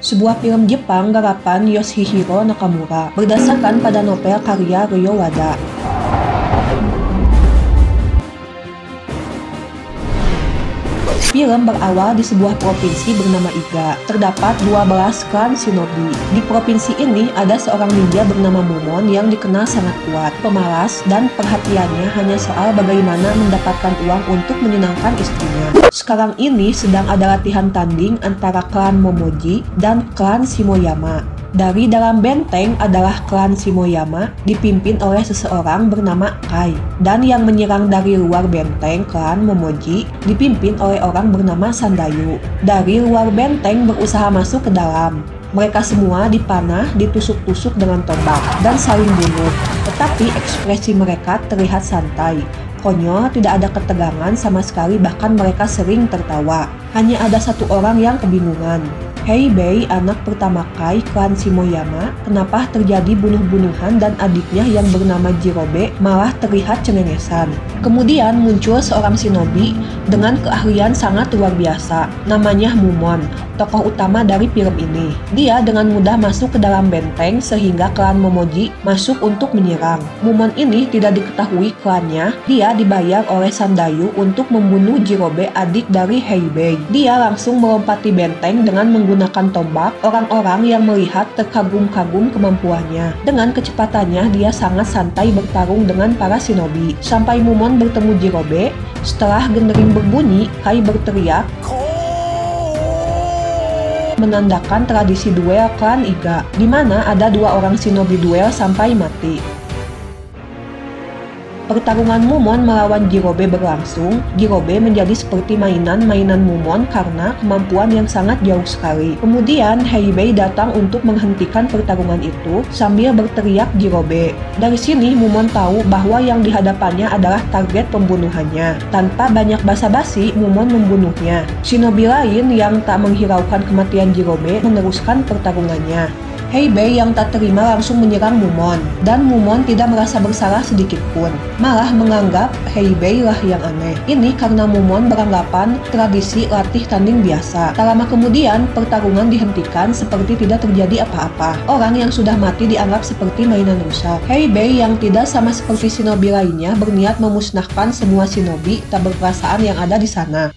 sebuah film Jepang garapan Yoshihiro Nakamura, berdasarkan pada novel karya Ryo Wada. Film berawal di sebuah provinsi bernama Iga. Terdapat 12 klan shinobi. Di provinsi ini ada seorang ninja bernama Mumon yang dikenal sangat kuat, pemalas, dan perhatiannya hanya soal bagaimana mendapatkan uang untuk menyenangkan istrinya. Sekarang ini sedang ada latihan tanding antara klan Momoji dan klan Shimoyama. Dari dalam benteng adalah klan Shimoyama dipimpin oleh seseorang bernama Kai, dan yang menyerang dari luar benteng klan Momoji dipimpin oleh orang bernama Sandayu. Dari luar benteng berusaha masuk ke dalam. Mereka semua dipanah, ditusuk-tusuk dengan tombak, dan saling bunuh. Tetapi ekspresi mereka terlihat santai. Konyol, tidak ada ketegangan sama sekali, bahkan mereka sering tertawa. Hanya ada satu orang yang kebingungan. Heibei, anak pertama Kai klan Shimoyama, kenapa terjadi bunuh-bunuhan dan adiknya yang bernama Jirobe malah terlihat cengengesan. Kemudian muncul seorang shinobi dengan keahlian sangat luar biasa, namanya Mumon, tokoh utama dari film ini. Dia dengan mudah masuk ke dalam benteng sehingga klan Momoji masuk untuk menyerang. Mumon ini tidak diketahui klannya, dia dibayar oleh Sandayu untuk membunuh Jirobe, adik dari Heibei. Dia langsung melompati benteng dengan menggunakan tombak. Orang-orang yang melihat terkagum-kagum kemampuannya. Dengan kecepatannya dia sangat santai bertarung dengan para shinobi. Sampai Mumon bertemu Jirobe, setelah gendering berbunyi, Kai berteriak menandakan tradisi duel klan Iga, di mana ada dua orang shinobi duel sampai mati. Pertarungan Mumon melawan Jirobe berlangsung. Jirobe menjadi seperti mainan-mainan Mumon karena kemampuan yang sangat jauh sekali. Kemudian Heibei datang untuk menghentikan pertarungan itu sambil berteriak Jirobe. Dari sini Mumon tahu bahwa yang dihadapannya adalah target pembunuhannya. Tanpa banyak basa-basi, Mumon membunuhnya. Shinobi lain yang tak menghiraukan kematian Jirobe meneruskan pertarungannya. Heibei yang tak terima langsung menyerang Mumon, dan Mumon tidak merasa bersalah sedikit pun, malah menganggap Heibei lah yang aneh. Ini karena Mumon beranggapan tradisi latih tanding biasa. Tak lama kemudian, pertarungan dihentikan seperti tidak terjadi apa-apa. Orang yang sudah mati dianggap seperti mainan rusak. Heibei yang tidak sama seperti shinobi lainnya berniat memusnahkan semua shinobi tak berperasaan yang ada di sana.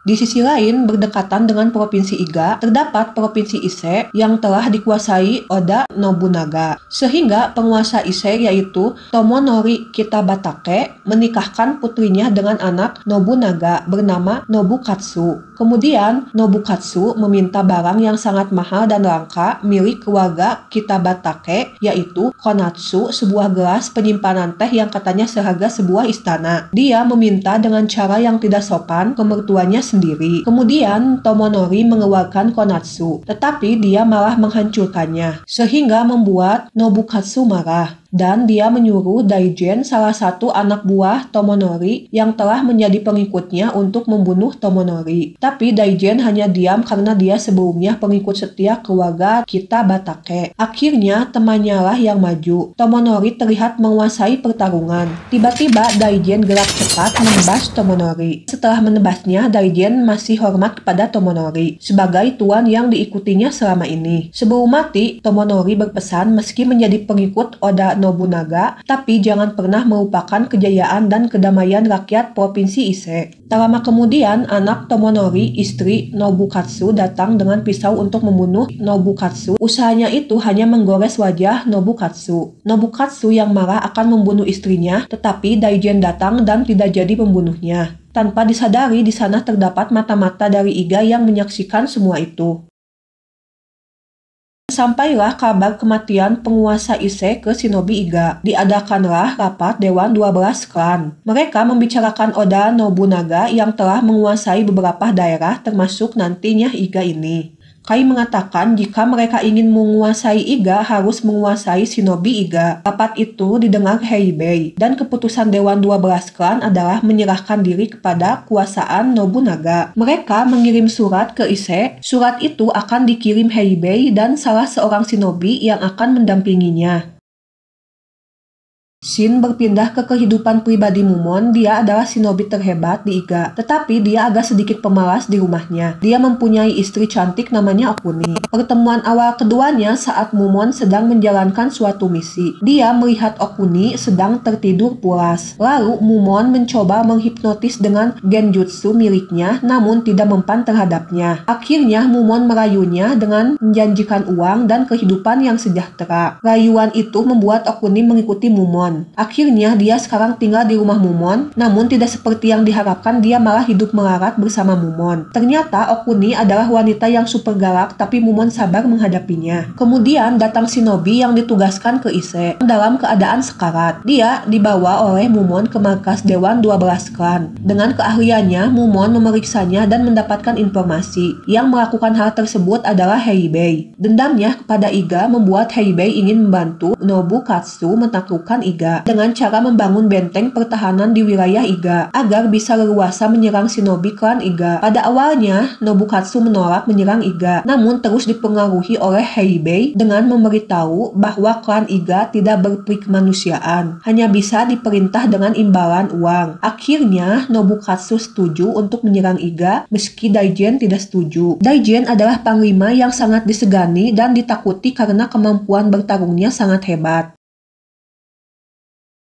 Di sisi lain, berdekatan dengan Provinsi Iga, terdapat Provinsi Ise yang telah dikuasai Oda Nobunaga. Sehingga penguasa Ise yaitu Tomonori Kitabatake menikahkan putrinya dengan anak Nobunaga bernama Nobukatsu. Kemudian, Nobukatsu meminta barang yang sangat mahal dan langka milik keluarga Kitabatake, yaitu Konatsu, sebuah gelas penyimpanan teh yang katanya seharga sebuah istana. Dia meminta dengan cara yang tidak sopan ke mertuanya sendiri. Kemudian Tomonori mengeluarkan Konatsu, tetapi dia malah menghancurkannya, sehingga membuat Nobukatsu marah. Dan dia menyuruh Daijen, salah satu anak buah Tomonori yang telah menjadi pengikutnya, untuk membunuh Tomonori. Tapi Daijen hanya diam karena dia sebelumnya pengikut setia keluarga Kitabatake. Akhirnya temannya lah yang maju. Tomonori terlihat menguasai pertarungan. Tiba-tiba Daijen gerak cepat menebas Tomonori. Setelah menebasnya, Daijen masih hormat kepada Tomonori sebagai tuan yang diikutinya selama ini. Sebelum mati, Tomonori berpesan meski menjadi pengikut Oda Nobunaga, tapi jangan pernah melupakan kejayaan dan kedamaian rakyat Provinsi Ise. Tak lama kemudian, anak Tomonori, istri Nobukatsu, datang dengan pisau untuk membunuh Nobukatsu. Usahanya itu hanya menggores wajah Nobukatsu. Nobukatsu yang marah akan membunuh istrinya, tetapi Daijen datang dan tidak jadi pembunuhnya. Tanpa disadari, di sana terdapat mata-mata dari Iga yang menyaksikan semua itu. Sampailah kabar kematian penguasa Ise ke shinobi Iga. Diadakanlah rapat Dewan 12 Klan. Mereka membicarakan Oda Nobunaga yang telah menguasai beberapa daerah termasuk nantinya Iga ini. Kai mengatakan jika mereka ingin menguasai Iga harus menguasai shinobi Iga. Rapat itu didengar Heibei, dan keputusan Dewan 12 Klan adalah menyerahkan diri kepada kuasaan Nobunaga. Mereka mengirim surat ke Ise. Surat itu akan dikirim Heibei dan salah seorang shinobi yang akan mendampinginya. Shin berpindah ke kehidupan pribadi Mumon. Dia adalah shinobi terhebat di Iga, tetapi dia agak sedikit pemalas di rumahnya. Dia mempunyai istri cantik namanya Okuni. Pertemuan awal keduanya saat Mumon sedang menjalankan suatu misi. Dia melihat Okuni sedang tertidur pulas. Lalu Mumon mencoba menghipnotis dengan genjutsu miliknya, namun tidak mempan terhadapnya. Akhirnya Mumon merayunya dengan menjanjikan uang dan kehidupan yang sejahtera. Rayuan itu membuat Okuni mengikuti Mumon. Akhirnya dia sekarang tinggal di rumah Mumon, namun tidak seperti yang diharapkan, dia malah hidup melarat bersama Mumon. Ternyata Okuni adalah wanita yang super galak, tapi Mumon sabar menghadapinya. Kemudian datang shinobi yang ditugaskan ke Ise dalam keadaan sekarat. Dia dibawa oleh Mumon ke markas Dewan 12 Klan. Dengan keahliannya, Mumon memeriksanya dan mendapatkan informasi. Yang melakukan hal tersebut adalah Heibei. Dendamnya kepada Iga membuat Heibei ingin membantu Nobukatsu menaklukkan Iga dengan cara membangun benteng pertahanan di wilayah Iga agar bisa leluasa menyerang shinobi klan Iga. Pada awalnya, Nobukatsu menolak menyerang Iga, namun terus dipengaruhi oleh Heibei dengan memberitahu bahwa klan Iga tidak berperikemanusiaan, hanya bisa diperintah dengan imbalan uang. Akhirnya, Nobukatsu setuju untuk menyerang Iga meski Daijen tidak setuju. Daijen adalah panglima yang sangat disegani dan ditakuti karena kemampuan bertarungnya sangat hebat.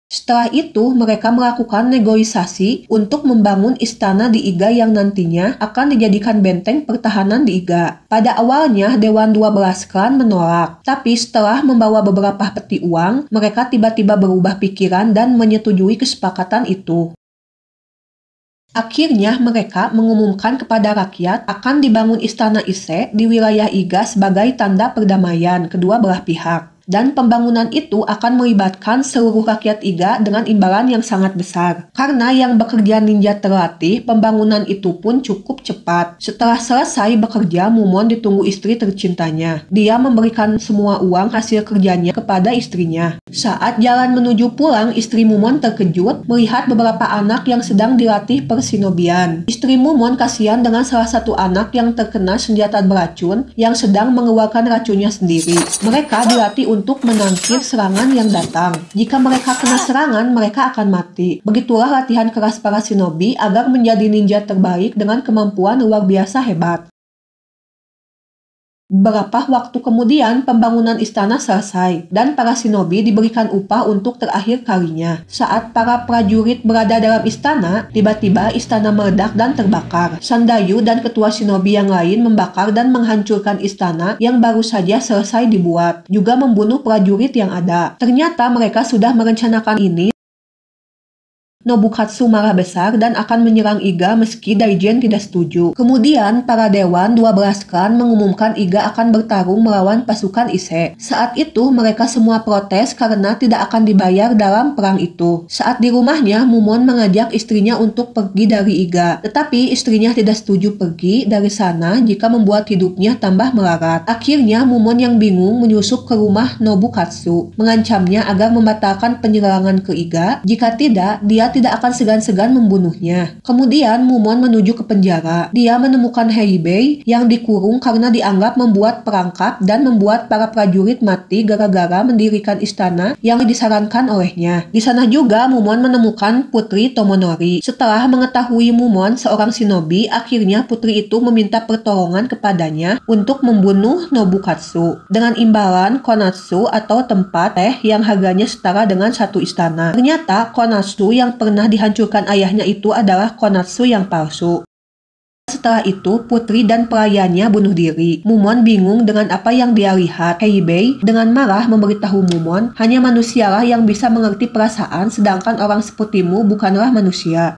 Setelah itu, mereka melakukan negosiasi untuk membangun istana di Iga yang nantinya akan dijadikan benteng pertahanan di Iga. Pada awalnya, Dewan 12 Klan menolak, tapi setelah membawa beberapa peti uang, mereka tiba-tiba berubah pikiran dan menyetujui kesepakatan itu. Akhirnya mereka mengumumkan kepada rakyat akan dibangun istana Ise di wilayah Iga sebagai tanda perdamaian kedua belah pihak. Dan pembangunan itu akan melibatkan seluruh rakyat Iga dengan imbalan yang sangat besar. Karena yang bekerja ninja terlatih, pembangunan itu pun cukup cepat. Setelah selesai bekerja, Mumon ditunggu istri tercintanya. Dia memberikan semua uang hasil kerjanya kepada istrinya. Saat jalan menuju pulang, istri Mumon terkejut melihat beberapa anak yang sedang dilatih persinobian. Istri Mumon kasihan dengan salah satu anak yang terkena senjata beracun yang sedang mengeluarkan racunnya sendiri. Mereka dilatih untuk menangkis serangan yang datang. Jika mereka kena serangan, mereka akan mati. Begitulah latihan keras para shinobi agar menjadi ninja terbaik dengan kemampuan luar biasa hebat. Beberapa waktu kemudian, pembangunan istana selesai, dan para shinobi diberikan upah untuk terakhir kalinya. Saat para prajurit berada dalam istana, tiba-tiba istana meledak dan terbakar. Sandayu dan ketua shinobi yang lain membakar dan menghancurkan istana yang baru saja selesai dibuat, juga membunuh prajurit yang ada. Ternyata mereka sudah merencanakan ini. Nobukatsu marah besar dan akan menyerang Iga meski Daijen tidak setuju. Kemudian, para Dewan 12 Klan mengumumkan Iga akan bertarung melawan pasukan Ise. Saat itu, mereka semua protes karena tidak akan dibayar dalam perang itu. Saat di rumahnya, Mumon mengajak istrinya untuk pergi dari Iga. Tetapi istrinya tidak setuju pergi dari sana jika membuat hidupnya tambah melarat. Akhirnya, Mumon yang bingung menyusup ke rumah Nobukatsu, mengancamnya agar membatalkan penyerangan ke Iga. Jika tidak, dia tidak akan segan-segan membunuhnya. Kemudian Mumon menuju ke penjara. Dia menemukan Heibei yang dikurung karena dianggap membuat perangkap dan membuat para prajurit mati gara-gara mendirikan istana yang disarankan olehnya. Di sana juga Mumon menemukan Putri Tomonori. Setelah mengetahui Mumon seorang shinobi, akhirnya putri itu meminta pertolongan kepadanya untuk membunuh Nobukatsu dengan imbalan konatsu atau tempat teh yang harganya setara dengan satu istana. Ternyata konatsu yang pernah dihancurkan ayahnya itu adalah konatsu yang palsu. Setelah itu, putri dan pelayannya bunuh diri. Mumon bingung dengan apa yang dia lihat. Heibei dengan marah memberitahu Mumon, hanya manusialah yang bisa mengerti perasaan, sedangkan orang sepertimu bukanlah manusia.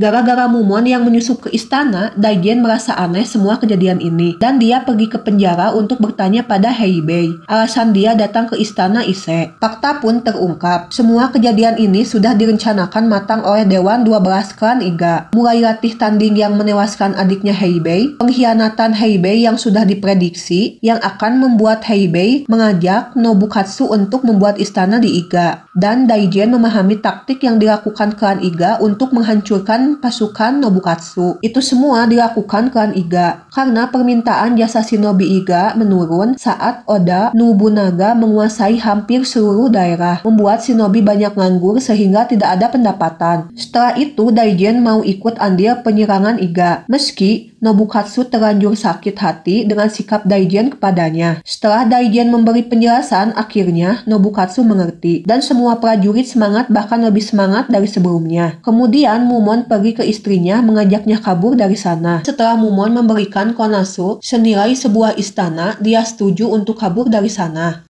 Gara-gara Mumon yang menyusup ke istana, Daijen merasa aneh semua kejadian ini, dan dia pergi ke penjara untuk bertanya pada Heibei. Alasan dia datang ke istana Ise. Fakta pun terungkap. Semua kejadian ini sudah direncanakan matang oleh Dewan 12 Klan Iga. Mulai latih tanding yang menewaskan adiknya Heibei, pengkhianatan Heibei yang sudah diprediksi, yang akan membuat Heibei mengajak Nobukatsu untuk membuat istana di Iga. Dan Daijen memahami taktik yang dilakukan klan Iga untuk menghancurkan dan pasukan Nobukatsu. Itu semua dilakukan klan Iga karena permintaan jasa shinobi Iga menurun saat Oda Nobunaga menguasai hampir seluruh daerah, membuat shinobi banyak nganggur sehingga tidak ada pendapatan. Setelah itu Daijen mau ikut andil penyerangan Iga, meski Nobukatsu terlanjur sakit hati dengan sikap Daijen kepadanya. Setelah Daijen memberi penjelasan, akhirnya Nobukatsu mengerti dan semua prajurit semangat, bahkan lebih semangat dari sebelumnya. Kemudian Mumon pergi ke istrinya mengajaknya kabur dari sana. Setelah Mumon memberikan Konasu senilai sebuah istana, dia setuju untuk kabur dari sana.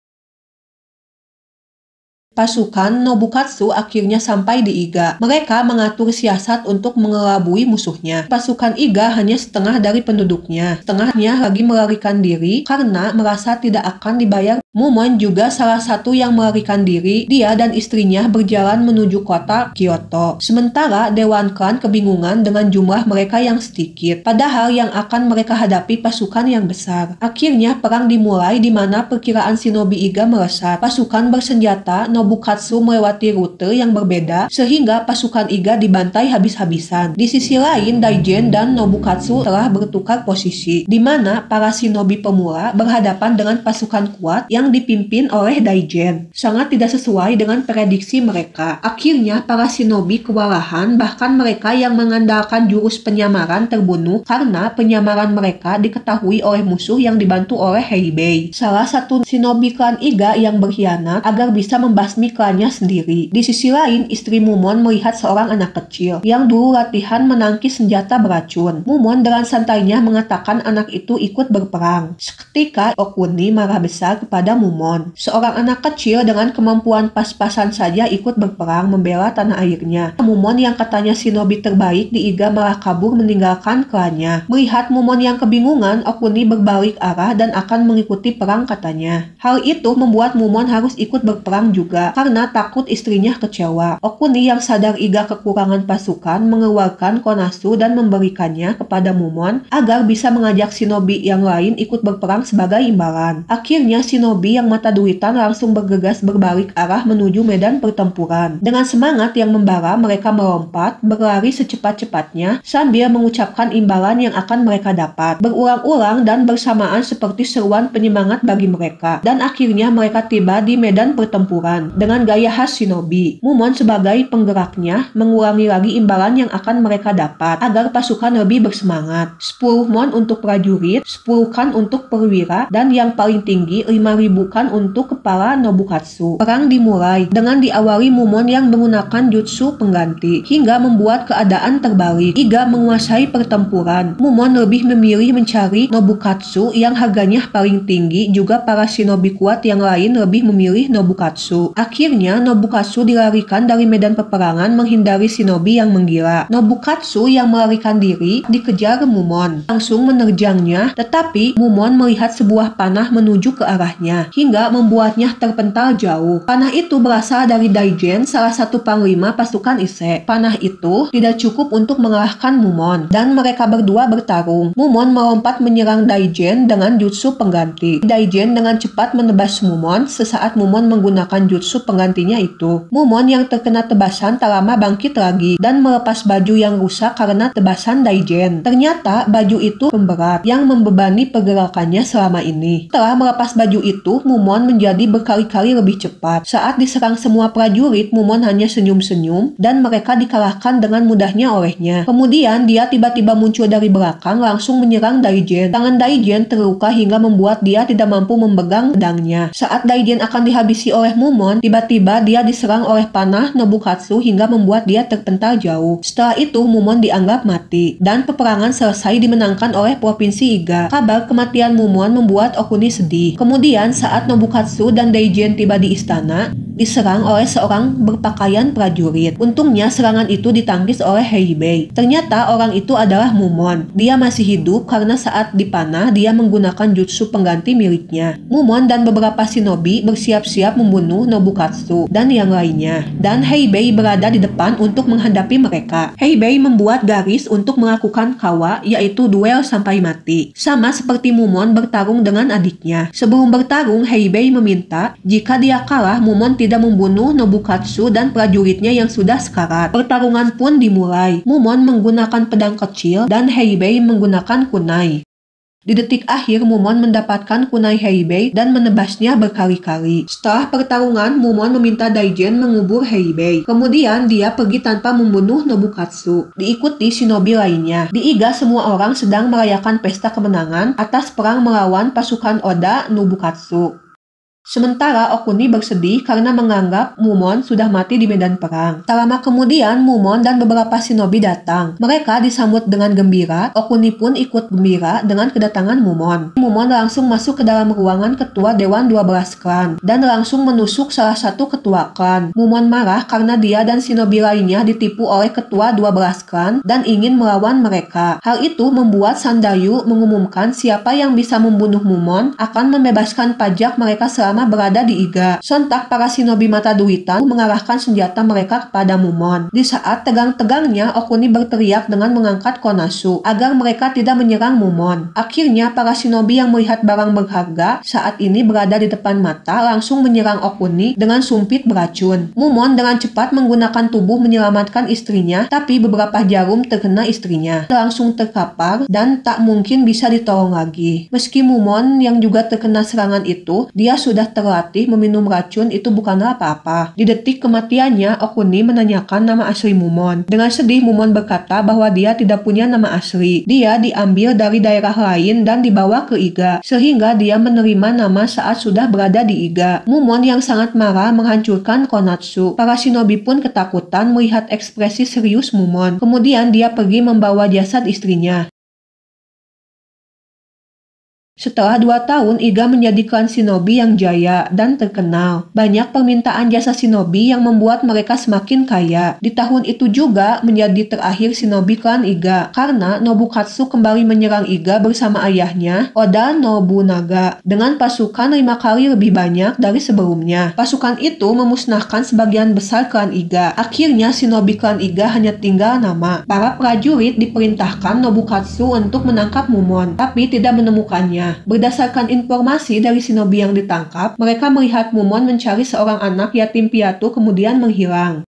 Pasukan Nobukatsu akhirnya sampai di Iga. Mereka mengatur siasat untuk mengelabui musuhnya. Pasukan Iga hanya setengah dari penduduknya. Setengahnya lagi melarikan diri karena merasa tidak akan dibayar. Mumon juga salah satu yang melarikan diri. Dia dan istrinya berjalan menuju kota Kyoto. Sementara Dewan Klan kebingungan dengan jumlah mereka yang sedikit. Padahal yang akan mereka hadapi pasukan yang besar. Akhirnya perang dimulai di mana perkiraan shinobi Iga melesat. Pasukan bersenjata Nobukatsu melewati rute yang berbeda sehingga pasukan Iga dibantai habis-habisan. Di sisi lain, Daijen dan Nobukatsu telah bertukar posisi, di mana para shinobi pemula berhadapan dengan pasukan kuat yang dipimpin oleh Daijen. Sangat tidak sesuai dengan prediksi mereka. Akhirnya para shinobi kewalahan, bahkan mereka yang mengandalkan jurus penyamaran terbunuh karena penyamaran mereka diketahui oleh musuh yang dibantu oleh Heibei, salah satu shinobi klan Iga yang berkhianat agar bisa membasmi klannya sendiri. Di sisi lain, istri Mumon melihat seorang anak kecil yang dulu latihan menangkis senjata beracun. Mumon dengan santainya mengatakan anak itu ikut berperang. Seketika Okuni marah besar kepada Mumon. Seorang anak kecil dengan kemampuan pas-pasan saja ikut berperang membela tanah airnya. Mumon yang katanya shinobi terbaik di Iga malah kabur meninggalkan klannya. Melihat Mumon yang kebingungan, Okuni berbalik arah dan akan mengikuti perang katanya. Hal itu membuat Mumon harus ikut berperang juga karena takut istrinya kecewa. Okuni yang sadar Iga kekurangan pasukan mengeluarkan Konasu dan memberikannya kepada Mumon agar bisa mengajak shinobi yang lain ikut berperang sebagai imbalan. Akhirnya shinobi yang mata duitan langsung bergegas berbalik arah menuju medan pertempuran. Dengan semangat yang membara, mereka melompat, berlari secepat-cepatnya sambil mengucapkan imbalan yang akan mereka dapat. Berulang-ulang dan bersamaan seperti seruan penyemangat bagi mereka. Dan akhirnya mereka tiba di medan pertempuran dengan gaya khas shinobi. Mumon sebagai penggeraknya mengulangi lagi imbalan yang akan mereka dapat agar pasukan lebih bersemangat. 10 mon untuk prajurit, 10 kan untuk perwira, dan yang paling tinggi 5.000 kan untuk kepala Nobukatsu. Perang dimulai dengan diawali Mumon yang menggunakan jutsu pengganti hingga membuat keadaan terbalik. Iga menguasai pertempuran. Mumon lebih memilih mencari Nobukatsu yang harganya paling tinggi, juga para shinobi kuat yang lain lebih memilih Nobukatsu. Akhirnya Nobukatsu dilarikan dari medan peperangan menghindari shinobi yang menggila. Nobukatsu yang melarikan diri dikejar Mumon, langsung menerjangnya, tetapi Mumon melihat sebuah panah menuju ke arahnya hingga membuatnya terpental jauh. Panah itu berasal dari Daijen, salah satu panglima pasukan Ise. Panah itu tidak cukup untuk mengalahkan Mumon dan mereka berdua bertarung. Mumon melompat menyerang Daijen dengan jutsu pengganti. Daijen dengan cepat menebas Mumon sesaat Mumon menggunakan jutsu penggantinya itu. Mumon yang terkena tebasan tak lama bangkit lagi dan melepas baju yang rusak karena tebasan Daijen. Ternyata baju itu pemberat yang membebani pergerakannya selama ini. Setelah melepas baju itu, Mumon menjadi berkali-kali lebih cepat. Saat diserang semua prajurit, Mumon hanya senyum-senyum dan mereka dikalahkan dengan mudahnya olehnya. Kemudian dia tiba-tiba muncul dari belakang langsung menyerang Daijen. Tangan Daijen terluka hingga membuat dia tidak mampu memegang pedangnya. Saat Daijen akan dihabisi oleh Mumon, tiba-tiba dia diserang oleh panah Nobukatsu hingga membuat dia terpental jauh. Setelah itu Mumon dianggap mati dan peperangan selesai dimenangkan oleh Provinsi Iga. Kabar kematian Mumon membuat Okuni sedih. Kemudian saat Nobukatsu dan Daijen tiba di istana, diserang oleh seorang berpakaian prajurit. Untungnya serangan itu ditangkis oleh Heibei. Ternyata orang itu adalah Mumon. Dia masih hidup karena saat dipanah dia menggunakan jutsu pengganti miliknya. Mumon dan beberapa shinobi bersiap-siap membunuh Nobukatsu dan yang lainnya. Dan Heibei berada di depan untuk menghadapi mereka. Heibei membuat garis untuk melakukan kawa, yaitu duel sampai mati. Sama seperti Mumon bertarung dengan adiknya. Sebelum bertarung, Heibei meminta jika dia kalah, Mumon tidak tidak membunuh Nobukatsu dan prajuritnya yang sudah sekarat. Pertarungan pun dimulai. Mumon menggunakan pedang kecil dan Heibei menggunakan kunai. Di detik akhir, Mumon mendapatkan kunai Heibei dan menebasnya berkali-kali. Setelah pertarungan, Mumon meminta Daijen mengubur Heibei. Kemudian, dia pergi tanpa membunuh Nobukatsu. Diikuti shinobi lainnya. Di Iga, semua orang sedang merayakan pesta kemenangan atas perang melawan pasukan Oda Nobukatsu. Sementara Okuni bersedih karena menganggap Mumon sudah mati di medan perang. Tak lama kemudian, Mumon dan beberapa shinobi datang. Mereka disambut dengan gembira. Okuni pun ikut gembira dengan kedatangan Mumon. Mumon langsung masuk ke dalam ruangan ketua Dewan 12 Klan dan langsung menusuk salah satu ketua klan. Mumon marah karena dia dan shinobi lainnya ditipu oleh ketua 12 klan dan ingin melawan mereka. Hal itu membuat Sandayu mengumumkan siapa yang bisa membunuh Mumon akan membebaskan pajak mereka selama berada di Iga. Sontak para shinobi mata duitan mengarahkan senjata mereka kepada Mumon. Di saat tegang-tegangnya, Okuni berteriak dengan mengangkat Konasu agar mereka tidak menyerang Mumon. Akhirnya para shinobi yang melihat barang berharga saat ini berada di depan mata langsung menyerang Okuni dengan sumpit beracun. Mumon dengan cepat menggunakan tubuh menyelamatkan istrinya, tapi beberapa jarum terkena istrinya. Langsung terkapar dan tak mungkin bisa ditolong lagi. Meski Mumon yang juga terkena serangan itu, dia sudah terlatih meminum racun itu bukanlah apa-apa. Di detik kematiannya, Okuni menanyakan nama asli Mumon. Dengan sedih, Mumon berkata bahwa dia tidak punya nama asli. Dia diambil dari daerah lain dan dibawa ke Iga, sehingga dia menerima nama saat sudah berada di Iga. Mumon yang sangat marah menghancurkan Konatsu. Para shinobi pun ketakutan melihat ekspresi serius Mumon. Kemudian dia pergi membawa jasad istrinya. Setelah 2 tahun, Iga menjadi klan shinobi yang jaya dan terkenal. Banyak permintaan jasa shinobi yang membuat mereka semakin kaya. Di tahun itu juga menjadi terakhir shinobi klan Iga, karena Nobukatsu kembali menyerang Iga bersama ayahnya, Oda Nobunaga, dengan pasukan 5 kali lebih banyak dari sebelumnya. Pasukan itu memusnahkan sebagian besar klan Iga. Akhirnya shinobi klan Iga hanya tinggal nama. Para prajurit diperintahkan Nobukatsu untuk menangkap Mumon, tapi tidak menemukannya. Berdasarkan informasi dari shinobi yang ditangkap, mereka melihat Mumon mencari seorang anak yatim piatu kemudian menghilang.